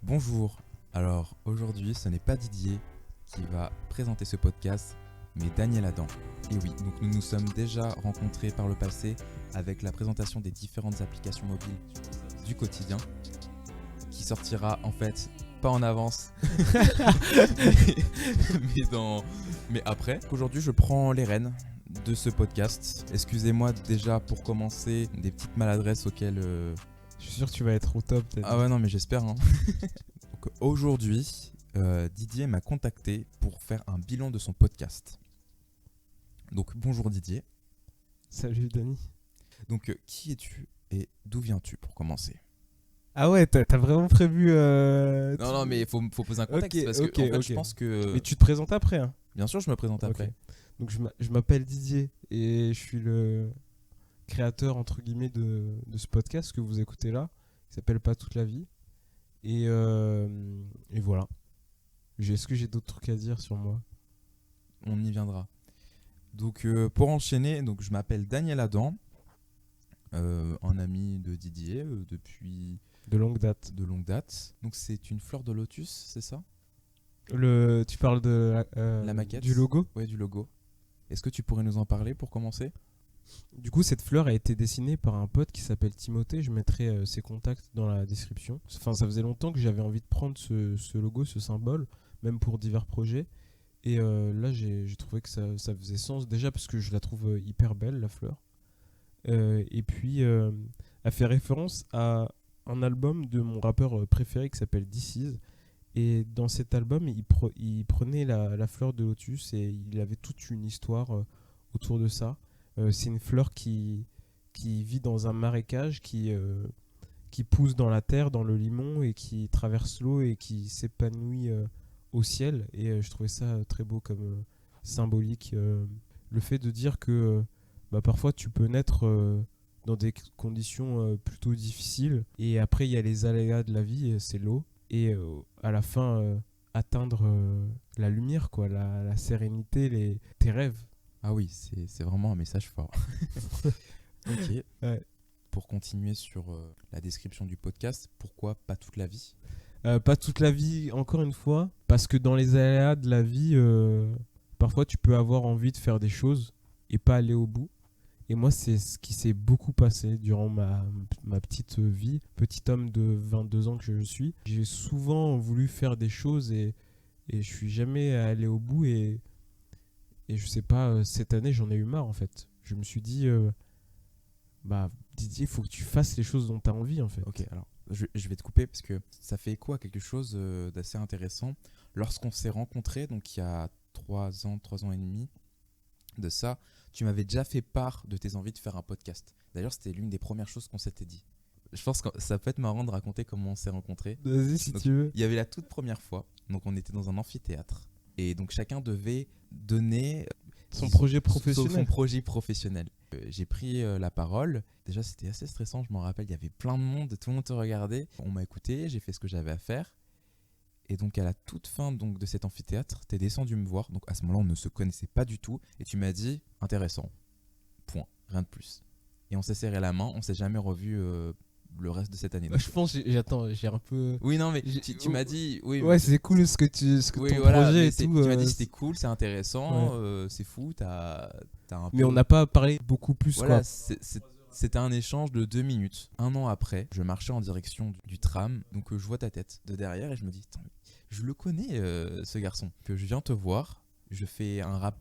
Bonjour, alors aujourd'hui ce n'est pas Didier qui va présenter ce podcast, mais Daniel Adam. Et oui, donc nous nous sommes déjà rencontrés par le passé avec la présentation des différentes applications mobiles du quotidien, qui sortira en fait pas en avance, mais après. Aujourd'hui je prends les rênes de ce podcast. Excusez-moi déjà pour commencer des petites maladresses auxquelles... Je suis sûr que tu vas être au top. Ah ouais non mais j'espère hein. Donc, aujourd'hui Didier m'a contacté pour faire un bilan de son podcast. Donc bonjour Didier. Salut Dani. Donc qui es-tu et d'où viens-tu pour commencer? Ah ouais, t'as vraiment prévu... Non mais il faut poser un contexte parce que en fait, je pense que... Mais tu te présentes après hein. Bien sûr je me présente après. Ok. Donc je m'appelle Didier et je suis le créateur entre guillemets de ce podcast que vous écoutez là, qui s'appelle Pas toute la vie. Et voilà. Est-ce que j'ai d'autres trucs à dire sur moi? On y viendra. Donc pour enchaîner, donc, je m'appelle Daniel Adam, un ami de Didier depuis De longue date. de longue date. Donc c'est une fleur de lotus, c'est ça? Tu parles de La maquette du logo? Ouais, du logo. Est-ce que tu pourrais nous en parler pour commencer? Du coup, cette fleur a été dessinée par un pote qui s'appelle Timothée. Je mettrai ses contacts dans la description. Enfin, ça faisait longtemps que j'avais envie de prendre ce logo, ce symbole, même pour divers projets. Et là, j'ai trouvé que ça faisait sens. Déjà parce que je la trouve hyper belle, la fleur. Et puis, elle fait référence à un album de mon rappeur préféré qui s'appelle This Is. Et dans cet album, il prenait la fleur de lotus et il avait toute une histoire autour de ça. C'est une fleur qui vit dans un marécage, qui pousse dans la terre, dans le limon, et qui traverse l'eau et qui s'épanouit au ciel. Et je trouvais ça très beau comme symbolique. Le fait de dire que parfois tu peux naître dans des conditions plutôt difficiles, et après il y a les aléas de la vie, c'est l'eau, et à la fin atteindre la lumière, quoi, la sérénité, tes rêves. Ah oui, c'est vraiment un message fort. Ok. Ouais. Pour continuer sur la description du podcast, pourquoi pas toute la vie? Pas toute la vie, encore une fois, parce que dans les aléas de la vie, parfois tu peux avoir envie de faire des choses et pas aller au bout. Et moi, c'est ce qui s'est beaucoup passé durant ma petite vie, petit homme de 22 ans que je suis. J'ai souvent voulu faire des choses et je suis jamais allé au bout. Et je sais pas, cette année, j'en ai eu marre en fait. Je me suis dit, Didier, il faut que tu fasses les choses dont tu as envie en fait. Ok, alors je vais te couper parce que ça fait écho à quelque chose d'assez intéressant. Lorsqu'on s'est rencontrés, donc il y a 3 ans et demi de ça, tu m'avais déjà fait part de tes envies de faire un podcast. D'ailleurs, c'était l'une des premières choses qu'on s'était dit. Je pense que ça peut être marrant de raconter comment on s'est rencontrés. Vas-y si Donc, tu veux. il y avait la toute première fois, donc on était dans un amphithéâtre. Et donc chacun devait donner Son projet professionnel. Son projet professionnel. J'ai pris la parole. Déjà, c'était assez stressant, je m'en rappelle. Il y avait plein de monde, tout le monde te regardait. On m'a écouté, j'ai fait ce que j'avais à faire. Et donc, à la toute fin donc, de cet amphithéâtre, t'es descendu me voir. Donc, à ce moment-là, on ne se connaissait pas du tout. Et tu m'as dit, intéressant. Point. Rien de plus. Et on s'est serré la main. On s'est jamais revu le reste de cette année. Je pense, j'ai un peu... Oui, non, mais tu m'as dit... Oui, Ouais, c'est cool ce que oui, ton voilà, projet mais et tout. tu m'as dit c'était cool, c'est intéressant, c'est fou, t'as un peu... Mais on n'a pas parlé beaucoup plus, Voilà, quoi. c'était un échange de 2 minutes. Un an après, je marchais en direction du tram, donc je vois ta tête de derrière et je me dis, je le connais ce garçon. Que je viens te voir, je fais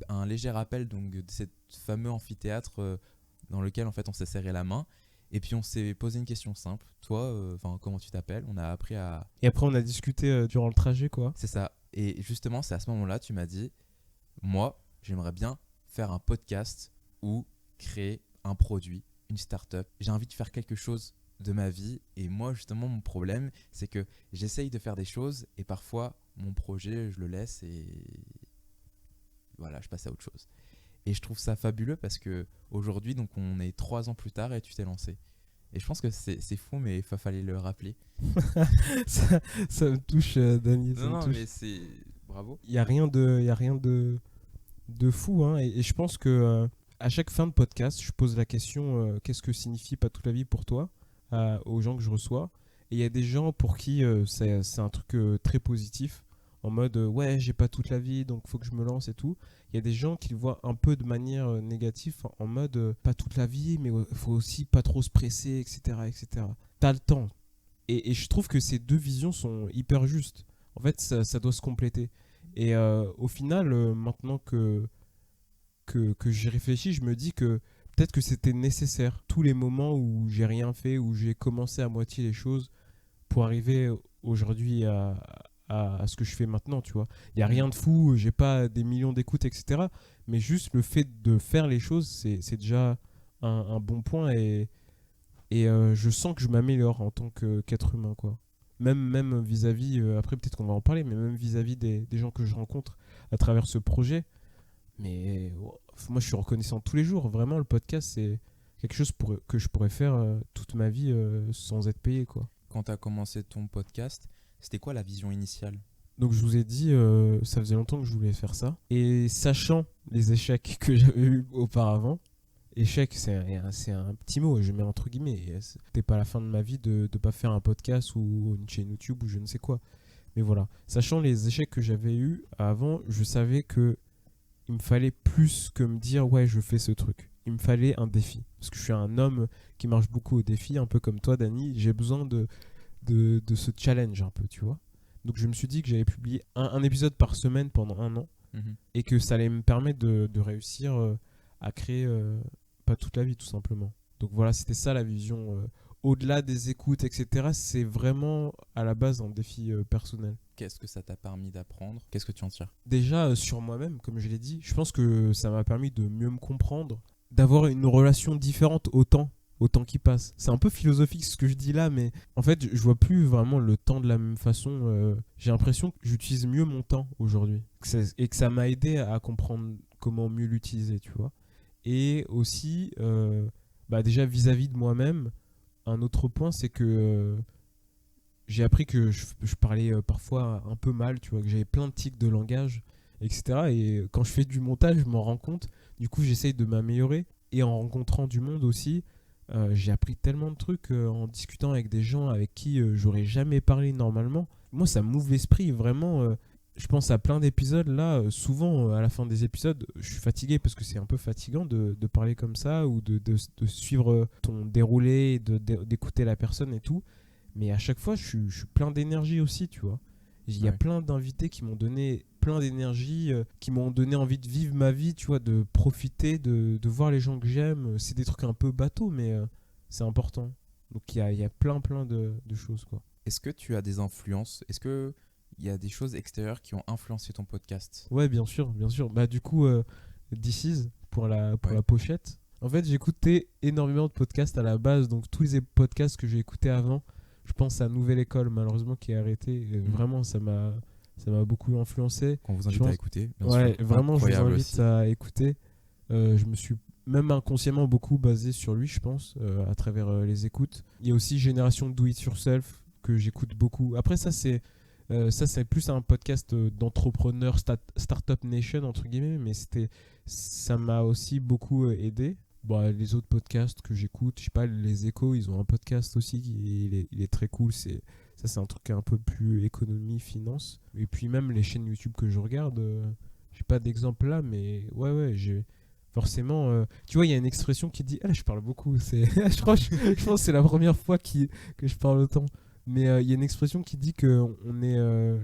un léger rappel donc, de ce fameux amphithéâtre dans lequel en fait on s'est serré la main. Et puis on s'est posé une question simple. Toi, comment tu t'appelles? On a appris à... Et après, on a discuté durant le trajet, quoi. C'est ça. Et justement, c'est à ce moment-là, tu m'as dit, moi, j'aimerais bien faire un podcast ou créer un produit, une start-up. J'ai envie de faire quelque chose de ma vie. Et moi, justement, mon problème, c'est que j'essaye de faire des choses et parfois, mon projet, je le laisse et voilà, je passe à autre chose. Et je trouve ça fabuleux parce que aujourd'hui, donc on est 3 ans plus tard et tu t'es lancé. Et je pense que c'est fou, mais il fallait le rappeler. ça me touche, Dani. Non, mais c'est... Bravo. Il n'y a rien de fou, hein. Et je pense que à chaque fin de podcast, je pose la question qu'est-ce que signifie pas toute la vie pour toi aux gens que je reçois. Et il y a des gens pour qui c'est un truc très positif, en mode ouais, j'ai pas toute la vie, donc faut que je me lance et tout. Il y a des gens qui le voient un peu de manière négative, en mode pas toute la vie, mais faut aussi pas trop se presser, etc. etc. T'as le temps. Et je trouve que ces deux visions sont hyper justes. En fait, ça doit se compléter. Et au final, maintenant que j'y réfléchis, je me dis que peut-être que c'était nécessaire. Tous les moments où j'ai rien fait, où j'ai commencé à moitié les choses pour arriver aujourd'hui à ce que je fais maintenant, tu vois. Il n'y a rien de fou, j'ai pas des millions d'écoutes, etc. Mais juste le fait de faire les choses, c'est déjà un bon point et je sens que je m'améliore en tant qu'être humain, quoi. Même vis-à-vis, après peut-être qu'on va en parler, mais même vis-à-vis des gens que je rencontre à travers ce projet. Mais moi, je suis reconnaissant tous les jours. Vraiment, le podcast, c'est quelque chose que je pourrais faire toute ma vie sans être payé, quoi. Quand tu as commencé ton podcast, c'était quoi la vision initiale? Donc, je vous ai dit, ça faisait longtemps que je voulais faire ça. Et sachant les échecs que j'avais eus auparavant, échec, c'est un petit mot, je mets entre guillemets. C'était pas la fin de ma vie de ne pas faire un podcast ou une chaîne YouTube ou je ne sais quoi. Mais voilà, sachant les échecs que j'avais eus avant, je savais que il me fallait plus que me dire ouais, je fais ce truc. Il me fallait un défi. Parce que je suis un homme qui marche beaucoup au défi, un peu comme toi, Dany. J'ai besoin de ce challenge un peu, tu vois. Donc je me suis dit que j'allais publier un épisode par semaine pendant 1 an et que ça allait me permettre de réussir à créer pas toute la vie, tout simplement. Donc voilà, c'était ça la vision. Au-delà des écoutes, etc., c'est vraiment à la base un défi personnel. Qu'est-ce que ça t'a permis d'apprendre? Qu'est-ce que tu en tires? Déjà, sur moi-même, comme je l'ai dit, je pense que ça m'a permis de mieux me comprendre, d'avoir une relation différente au temps qui passe. C'est un peu philosophique ce que je dis là, mais en fait, je vois plus vraiment le temps de la même façon. J'ai l'impression que j'utilise mieux mon temps aujourd'hui. Et que ça m'a aidé à comprendre comment mieux l'utiliser, tu vois. Et aussi, déjà vis-à-vis de moi-même, un autre point, c'est que j'ai appris que je parlais parfois un peu mal, tu vois, que j'avais plein de tics de langage, etc. Et quand je fais du montage, je m'en rends compte. Du coup, j'essaye de m'améliorer. Et en rencontrant du monde aussi, j'ai appris tellement de trucs en discutant avec des gens avec qui j'aurais jamais parlé normalement. Moi, ça m'ouvre l'esprit, vraiment. Je pense à plein d'épisodes là. Souvent, à la fin des épisodes, je suis fatigué parce que c'est un peu fatigant de parler comme ça ou de suivre ton déroulé, d'écouter la personne et tout. Mais à chaque fois, je suis plein d'énergie aussi, tu vois. Il y a plein d'invités qui m'ont donné plein d'énergie, qui m'ont donné envie de vivre ma vie, tu vois, de profiter, de voir les gens que j'aime. C'est des trucs un peu bateaux, mais c'est important. Donc il y a plein de choses, quoi. Est-ce que tu as des influences? Est-ce que il y a des choses extérieures qui ont influencé ton podcast? Ouais, bien sûr, bien sûr. Bah du coup, This Is, pour la Ouais. pochette. En fait, j'écoutais énormément de podcasts à la base, donc tous les podcasts que j'ai écoutés avant, je pense à Nouvelle École, malheureusement, qui est arrêtée. Et vraiment, ça m'a beaucoup influencé. Qu'on vous invite à écouter, bien Ouais, sûr. vraiment, je vous Incroyable invite aussi. à écouter. Je me suis même inconsciemment beaucoup basé sur lui, je pense, à travers les écoutes. Il y a aussi Génération Do It Yourself, que j'écoute beaucoup. Après, ça, c'est plus un podcast d'entrepreneurs, Startup Nation, entre guillemets, mais ça m'a aussi beaucoup aidé. Bon, les autres podcasts que j'écoute, je sais pas, les Échos, ils ont un podcast aussi, il est très cool. Ça, c'est un truc un peu plus économie, finance. Et puis même les chaînes YouTube que je regarde, j'ai pas d'exemple là, mais ouais, j'ai forcément. Tu vois, il y a une expression qui dit, ah là, je parle beaucoup. Je pense que c'est la première fois que je parle autant. Mais il y a une expression qui dit qu'on est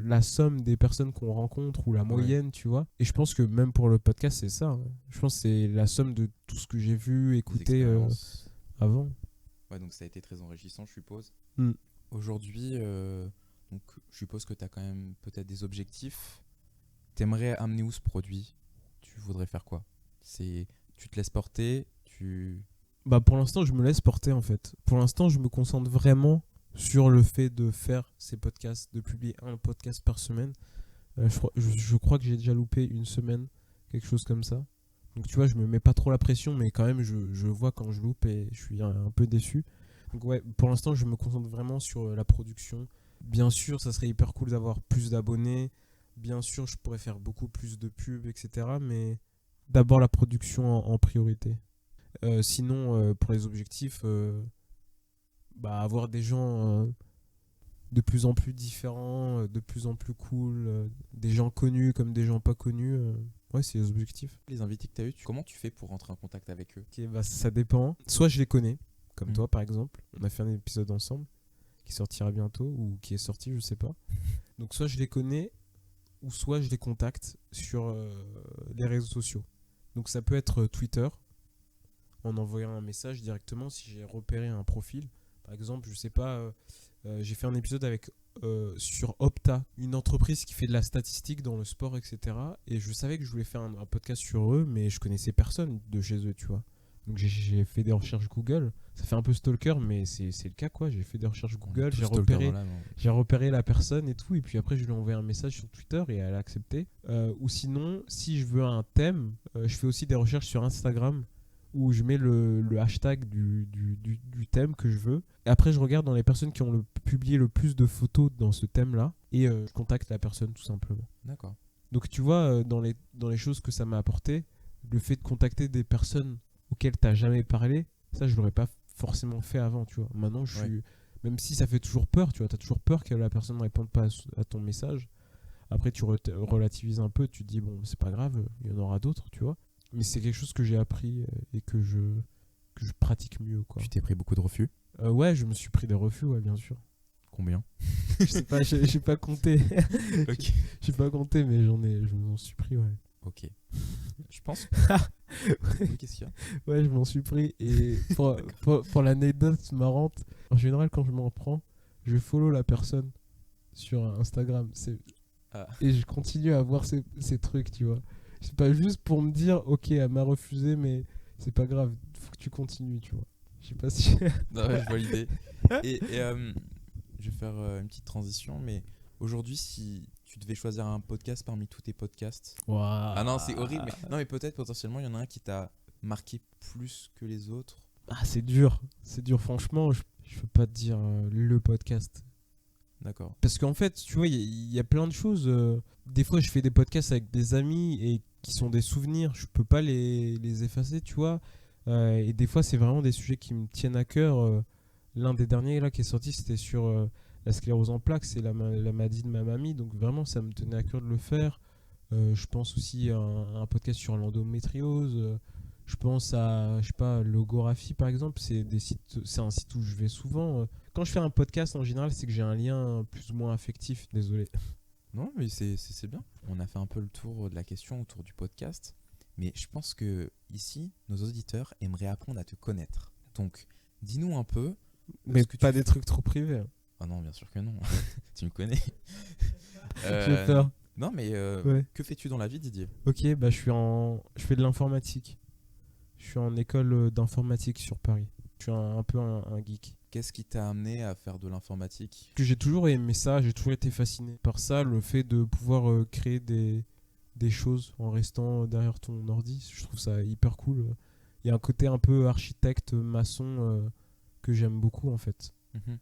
la somme des personnes qu'on rencontre ou la moyenne, tu vois. Et je pense que même pour le podcast, c'est ça, hein. Je pense que c'est la somme de tout ce que j'ai vu, Des écouté expériences. avant. Ouais, donc ça a été très enrichissant, je suppose. Mm. Aujourd'hui, donc, je suppose que tu as quand même peut-être des objectifs. T'aimerais amener où ce produit? Tu voudrais faire quoi? Tu te laisses porter, Bah pour l'instant, je me laisse porter en fait. Pour l'instant, je me concentre vraiment sur le fait de faire ces podcasts, de publier un podcast par semaine. Je crois que j'ai déjà loupé une semaine, quelque chose comme ça. Donc tu vois, je me mets pas trop la pression, mais quand même, je vois quand je loupe et je suis un peu déçu. Donc ouais, pour l'instant, je me concentre vraiment sur la production. Bien sûr, ça serait hyper cool d'avoir plus d'abonnés. Bien sûr, je pourrais faire beaucoup plus de pubs, etc. Mais d'abord la production en priorité. Sinon, pour les objectifs, avoir des gens de plus en plus différents, de plus en plus cool, des gens connus comme des gens pas connus. Ouais, c'est les objectifs. Les invités que tu as eu, comment tu fais pour rentrer en contact avec eux? Ok, bah, ça dépend. Soit je les connais, comme Mhm. toi par exemple. On a fait un épisode ensemble qui sortira bientôt ou qui est sorti, je sais pas. Donc soit je les connais ou soit je les contacte sur les réseaux sociaux. Donc ça peut être Twitter, en envoyant un message directement si j'ai repéré un profil. Par exemple, je sais pas, j'ai fait un épisode sur Opta, une entreprise qui fait de la statistique dans le sport, etc. Et je savais que je voulais faire un podcast sur eux, mais je connaissais personne de chez eux, tu vois. Donc j'ai fait des recherches Google. Ça fait un peu stalker, mais c'est le cas, quoi. J'ai fait des recherches Google, j'ai repéré la personne et tout. Et puis après, je lui ai envoyé un message sur Twitter et elle a accepté. Ou sinon, si je veux un thème, je fais aussi des recherches sur Instagram où je mets le hashtag du thème que je veux. Et après, je regarde dans les personnes qui ont publié le plus de photos dans ce thème-là et je contacte la personne tout simplement. D'accord. Donc tu vois, dans les choses que ça m'a apporté, le fait de contacter des personnes auxquelles tu n'as jamais parlé, ça, je l'aurais pas forcément fait avant, tu vois. Maintenant, je suis... Même si ça fait toujours peur, tu vois, tu as toujours peur que la personne ne réponde pas à ton message. Après, tu relativises un peu, tu te dis, bon, c'est pas grave, il y en aura d'autres, tu vois. Mais c'est quelque chose que j'ai appris et que je pratique mieux, quoi. Tu t'es pris beaucoup de refus? Ouais, je me suis pris des refus, ouais, bien sûr. Combien? Je sais pas, j'ai pas compté. Ok. J'ai pas compté, mais je m'en suis pris, ouais. Ok. Je pense. Oui, qu'est-ce qu'il y a? Ouais, je m'en suis pris. Et pour l'anecdote marrante, en général, quand je m'en prends, je follow la personne sur Instagram. Et je continue à voir ces trucs, tu vois. C'est pas juste pour me dire, ok, elle m'a refusé, mais c'est pas grave, faut que tu continues, tu vois. Je sais pas si. Non, ouais, je vois l'idée. Et je vais faire une petite transition, mais aujourd'hui, si tu devais choisir un podcast parmi tous tes podcasts. Wow. Ah non, c'est horrible. Mais... Non, mais peut-être potentiellement, il y en a un qui t'a marqué plus que les autres. Ah, c'est dur, franchement, je peux pas te dire le podcast. D'accord. Parce qu'en fait, tu vois, il y a plein de choses. Des fois, je fais des podcasts avec des amis et qui sont des souvenirs. Je peux pas les effacer, tu vois. Et des fois, c'est vraiment des sujets qui me tiennent à cœur. L'un des derniers là qui est sorti, c'était sur la sclérose en plaques. C'est la maladie de ma mamie. Donc vraiment, ça me tenait à cœur de le faire. Je pense aussi à un podcast sur l'endométriose. Je pense à, je sais pas, Logographie par exemple. C'est un site où je vais souvent. Quand je fais un podcast, en général, c'est que j'ai un lien plus ou moins affectif. Désolé. Non, mais c'est bien. On a fait un peu le tour de la question autour du podcast. Mais je pense que ici, nos auditeurs aimeraient apprendre à te connaître. Donc, dis-nous un peu. Mais pas des trucs trop privés. Ah non, bien sûr que non. Tu me connais. J'ai peur. Non, mais Ouais. que fais-tu dans la vie, Didier? Ok, bah je fais de l'informatique. Je suis en école d'informatique sur Paris. Je suis un peu un geek. Qu'est-ce qui t'a amené à faire de l'informatique? Que j'ai toujours aimé ça, j'ai toujours été fasciné par ça, le fait de pouvoir créer des choses en restant derrière ton ordi. Je trouve ça hyper cool. Il y a un côté un peu architecte, maçon que j'aime beaucoup en fait.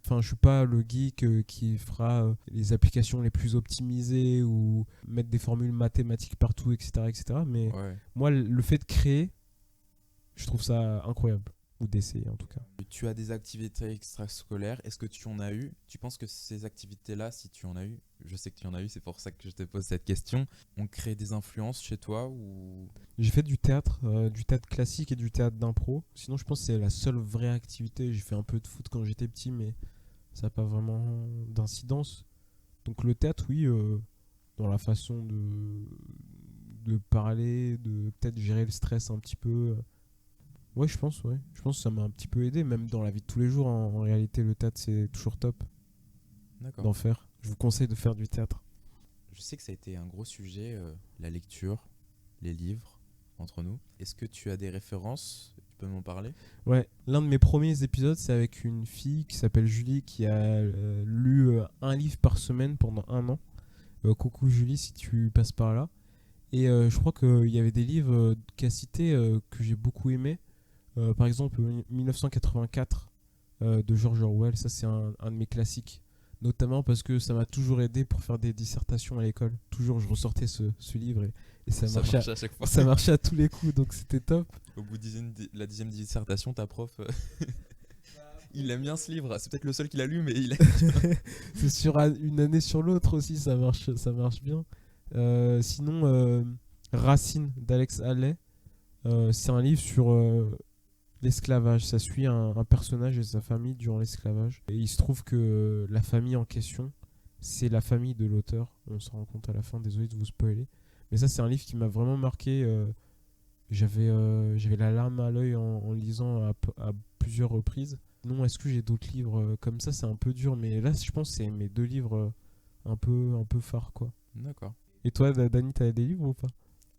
Enfin, je suis pas le geek qui fera les applications les plus optimisées ou mettre des formules mathématiques partout, etc. etc. Mais moi, le fait de créer, je trouve ça incroyable. Ou d'essayer en tout cas. Tu as des activités extrascolaires, est-ce que tu en as eu? Tu penses que ces activités-là, si tu en as eu, je sais que tu en as eu, c'est pour ça que je te pose cette question, ont créé des influences chez toi ou... J'ai fait du théâtre classique et du théâtre d'impro. Sinon, je pense que c'est la seule vraie activité. J'ai fait un peu de foot quand j'étais petit, mais ça n'a pas vraiment d'incidence. Donc le théâtre, oui, dans la façon de parler, de peut-être gérer le stress un petit peu. Ouais, je pense que ça m'a un petit peu aidé, même dans la vie de tous les jours. En réalité, le théâtre, c'est toujours top d'en faire. Je vous conseille de faire du théâtre. Je sais que ça a été un gros sujet, la lecture, les livres, entre nous. Est-ce que tu as des références? Tu peux m'en parler? Ouais, l'un de mes premiers épisodes, c'est avec une fille qui s'appelle Julie, qui a lu un livre par semaine pendant 1 an. Coucou Julie, si tu passes par là. Et je crois qu'il y avait des livres qu'elle citait que j'ai beaucoup aimés. Par exemple 1984 de George Orwell, ça c'est un de mes classiques, notamment parce que ça m'a toujours aidé pour faire des dissertations à l'école. Toujours je ressortais ce livre et ça marchait à chaque fois. Ça marchait à tous les coups, donc c'était top. Au bout de la 10e dissertation, ta prof il aime bien ce livre. C'est peut-être le seul qu'il a lu, mais il a... C'est sur une année sur l'autre aussi, ça marche bien. Sinon, Racine d'Alex Haley, c'est un livre sur l'esclavage. Ça suit un personnage et sa famille durant l'esclavage. Et il se trouve que la famille en question, c'est la famille de l'auteur. On se rend compte à la fin, désolé de vous spoiler. Mais ça, c'est un livre qui m'a vraiment marqué. J'avais la larme à l'œil en lisant à plusieurs reprises. Non, est-ce que j'ai d'autres livres comme ça? C'est un peu dur, mais là, je pense que c'est mes 2 livres un peu phares, quoi. D'accord. Et toi, Dany, t'as des livres ou pas?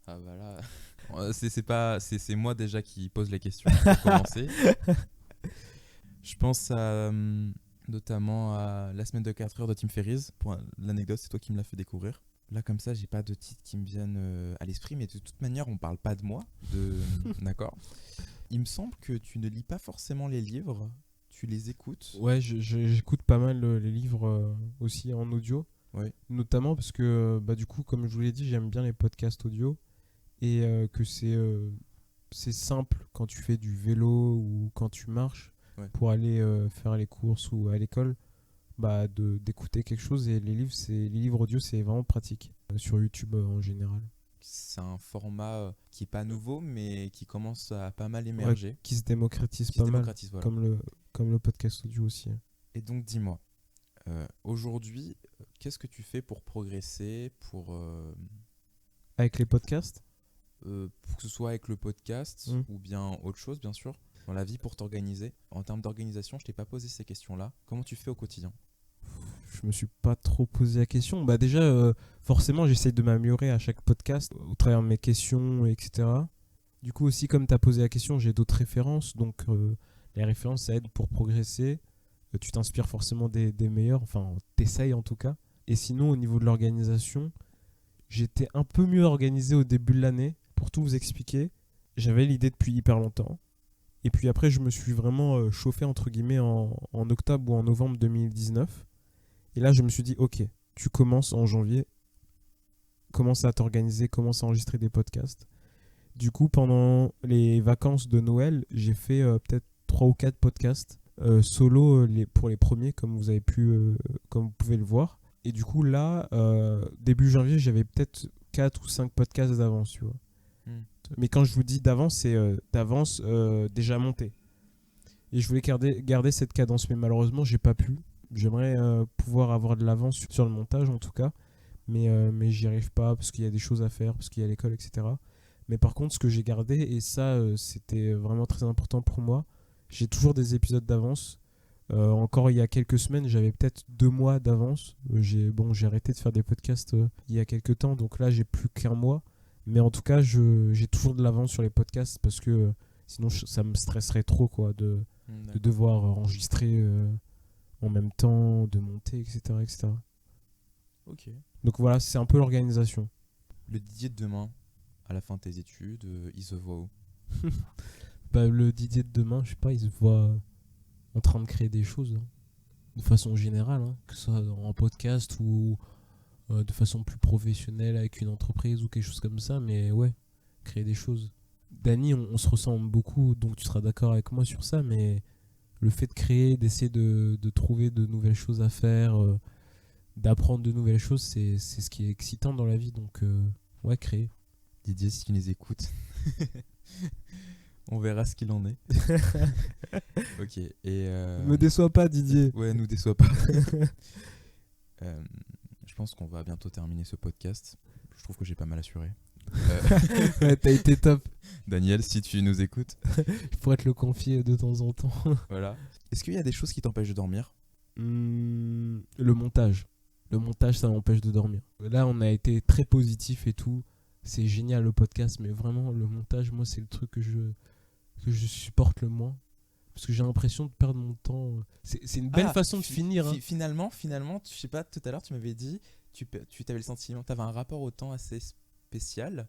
Ah bah là, c'est moi déjà qui pose les questions pour commencer. Je pense notamment à La semaine de 4 heures de Tim Ferriss. Pour l'anecdote, c'est toi qui me l'as fait découvrir. Là, comme ça, j'ai pas de titres qui me viennent à l'esprit, mais de toute manière, on parle pas de moi. D'accord. Il me semble que tu ne lis pas forcément les livres, tu les écoutes. Ouais, j'écoute pas mal les livres aussi en audio. Oui. Notamment parce que, du coup, comme je vous l'ai dit, j'aime bien les podcasts audio. Et que c'est simple quand tu fais du vélo ou quand tu marches pour aller faire les courses ou à l'école, d'écouter quelque chose. Et les livres audio, c'est vraiment pratique sur YouTube en général. C'est un format qui est pas nouveau, mais qui commence à pas mal émerger. Qui se démocratise pas mal, voilà. comme le podcast audio aussi. Et donc, dis-moi, aujourd'hui, qu'est-ce que tu fais pour progresser, Avec les podcasts? pour que ce soit avec le podcast ou bien autre chose, bien sûr, dans la vie pour t'organiser. En termes d'organisation, je t'ai pas posé ces questions-là. Comment tu fais au quotidien? Je me suis pas trop posé la question. Déjà, forcément, j'essaye de m'améliorer à chaque podcast au travers de mes questions, etc. Du coup, aussi, comme tu as posé la question, j'ai d'autres références. Donc, les références, ça aide pour progresser. Tu t'inspires forcément des meilleurs. Enfin, t'essayes en tout cas. Et sinon, au niveau de l'organisation, j'étais un peu mieux organisé au début de l'année. Pour tout vous expliquer, j'avais l'idée depuis hyper longtemps. Et puis après, je me suis vraiment chauffé, entre guillemets, en octobre ou en novembre 2019. Et là, je me suis dit, ok, tu commences en janvier, commence à t'organiser, commence à enregistrer des podcasts. Du coup, pendant les vacances de Noël, j'ai fait peut-être 3 ou 4 podcasts solo pour les premiers, comme vous pouvez le voir. Et du coup, là, début janvier, j'avais peut-être 4 ou 5 podcasts d'avance, tu vois. Mais quand je vous dis d'avance, c'est d'avance déjà monté. Et je voulais garder cette cadence, mais malheureusement, j'ai pas pu. J'aimerais pouvoir avoir de l'avance sur le montage, en tout cas. Mais j'y arrive pas parce qu'il y a des choses à faire, parce qu'il y a l'école, etc. Mais par contre, ce que j'ai gardé, et ça, c'était vraiment très important pour moi, j'ai toujours des épisodes d'avance. Encore il y a quelques semaines, j'avais peut-être 2 mois d'avance. J'ai arrêté de faire des podcasts il y a quelques temps, donc là, j'ai plus qu'1 mois. Mais en tout cas, j'ai toujours de l'avance sur les podcasts parce que sinon, ça me stresserait trop quoi, de devoir enregistrer en même temps, de monter, etc. etc. Ok. Donc voilà, c'est un peu l'organisation. Le Didier de demain, à la fin de tes études, il se voit où? Le Didier de demain, je sais pas, il se voit en train de créer des choses, hein, de façon générale, hein, que ce soit en podcast ou de façon plus professionnelle avec une entreprise ou quelque chose comme ça, mais ouais, créer des choses. Dany, on se ressemble beaucoup, donc tu seras d'accord avec moi sur ça, mais le fait de créer, d'essayer de trouver de nouvelles choses à faire, d'apprendre de nouvelles choses, c'est ce qui est excitant dans la vie, donc ouais, créer. Didier, si tu nous écoutes, on verra ce qu'il en est. Ok. Et Me déçois pas, Didier. Ouais, nous déçois pas. Je pense qu'on va bientôt terminer ce podcast. Je trouve que j'ai pas mal assuré. Ouais, t'as été top. Daniel, si tu nous écoutes. Je pourrais te le confier de temps en temps. Voilà. Est-ce qu'il y a des choses qui t'empêchent de dormir? Le montage. Le montage, ça m'empêche de dormir. Là, on a été très positif et tout. C'est génial le podcast, mais vraiment, le montage, moi, c'est le truc que je supporte le moins. Parce que j'ai l'impression de perdre mon temps. C'est une belle façon de finir. Hein. Finalement, je sais pas, tout à l'heure, tu m'avais dit, tu avais le sentiment, tu avais un rapport au temps assez spécial.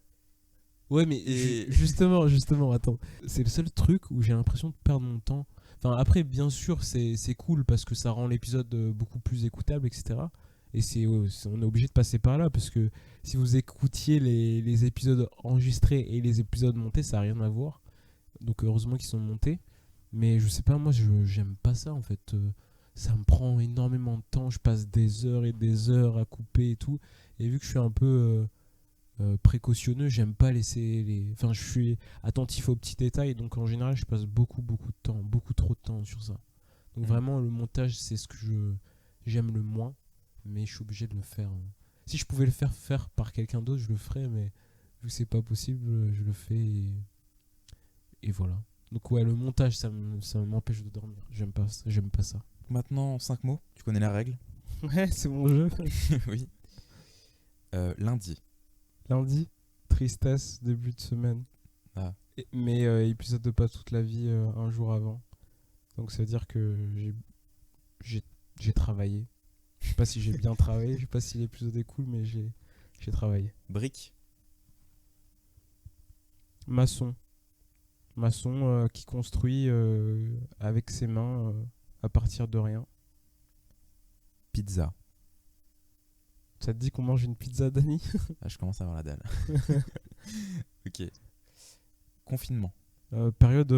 Ouais, mais justement, attends. C'est le seul truc où j'ai l'impression de perdre mon temps. Enfin, après, bien sûr, c'est cool parce que ça rend l'épisode beaucoup plus écoutable, etc. Et on est obligé de passer par là parce que si vous écoutiez les épisodes enregistrés et les épisodes montés, ça n'a rien à voir. Donc, heureusement qu'ils sont montés. Mais je sais pas, moi, j'aime pas ça, en fait. Ça me prend énormément de temps. Je passe des heures et des heures à couper et tout. Et vu que je suis un peu précautionneux, j'aime pas laisser les... Enfin, je suis attentif aux petits détails. Donc, en général, je passe beaucoup de temps, beaucoup trop de temps sur ça. Donc, vraiment, le montage, c'est ce que j'aime le moins. Mais je suis obligé de le faire. Si je pouvais le faire par quelqu'un d'autre, je le ferais. Mais vu que c'est pas possible, je le fais. Et voilà. Donc ouais, le montage, ça m'empêche de dormir. J'aime pas ça. Maintenant, 5 mots, tu connais la règle? Ouais, c'est mon jeu. Oui. Lundi. Lundi, tristesse, début de semaine. Ah. Mais épisode de Pas toute la vie un jour avant. Donc ça veut dire que j'ai travaillé. Je sais pas si j'ai bien travaillé, je sais pas si l'épisode est cool, mais j'ai travaillé. Brique. Maçon qui construit avec ses mains à partir de rien. Pizza. Ça te dit qu'on mange une pizza, Dani? Ah, je commence à avoir la dalle. Ok. Confinement. Période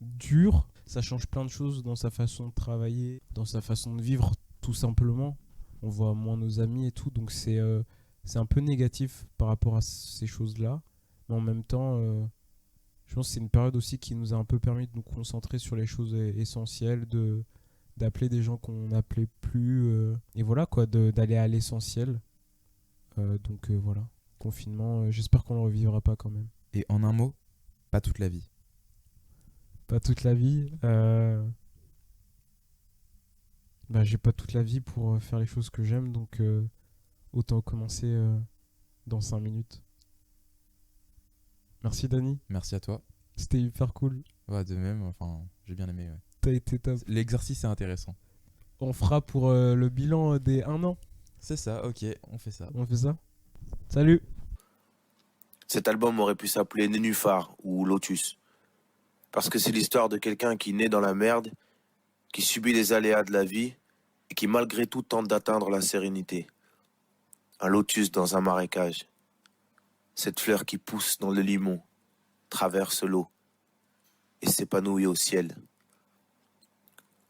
dure, ça change plein de choses dans sa façon de travailler, dans sa façon de vivre tout simplement. On voit moins nos amis et tout, donc c'est un peu négatif par rapport à ces choses-là. Mais en même temps, je pense que c'est une période aussi qui nous a un peu permis de nous concentrer sur les choses essentielles, d'appeler des gens qu'on n'appelait plus, et voilà quoi, d'aller à l'essentiel. Donc voilà, confinement, j'espère qu'on le revivra pas quand même. Et en un mot, pas toute la vie. Pas toute la vie. J'ai pas toute la vie pour faire les choses que j'aime, donc autant commencer dans 5 minutes. Merci Dani. Merci à toi. C'était hyper cool. Ouais, de même, enfin, j'ai bien aimé. Ouais. T'as été top. L'exercice est intéressant. On fera pour le bilan des 1 an. C'est ça, ok, on fait ça. On fait ça. Salut. Cet album aurait pu s'appeler Nénuphar ou Lotus. Parce que c'est l'histoire de quelqu'un qui naît dans la merde, qui subit les aléas de la vie et qui malgré tout tente d'atteindre la sérénité. Un lotus dans un marécage. Cette fleur qui pousse dans le limon, traverse l'eau et s'épanouit au ciel.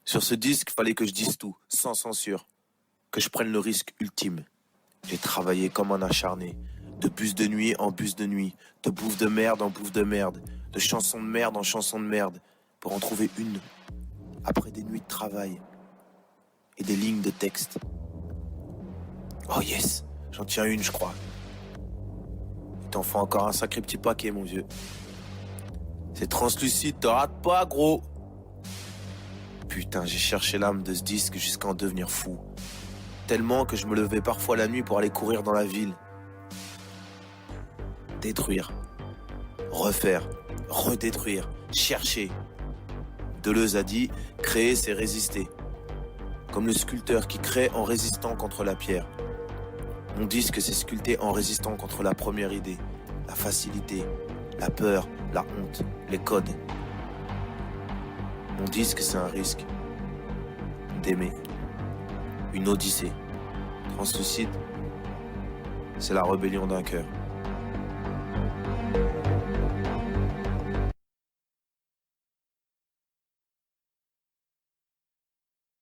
Sur ce disque, fallait que je dise tout, sans censure, que je prenne le risque ultime. J'ai travaillé comme un acharné, de bus de nuit en bus de nuit, de bouffe de merde en bouffe de merde, de chanson de merde en chanson de merde, pour en trouver une, après des nuits de travail et des lignes de texte. Oh yes, j'en tiens une, je crois. Il t'en faut encore un sacré petit paquet, mon vieux. C'est translucide, te rate pas, gros. Putain, j'ai cherché l'âme de ce disque jusqu'à en devenir fou. Tellement que je me levais parfois la nuit pour aller courir dans la ville. Détruire, refaire, redétruire, chercher. Deleuze a dit, créer c'est résister. Comme le sculpteur qui crée en résistant contre la pierre. Mon disque c'est sculpté en résistant contre la première idée, la facilité, la peur, la honte, les codes. Mon disque c'est un risque d'aimer, une odyssée. Translucide, c'est la rébellion d'un cœur.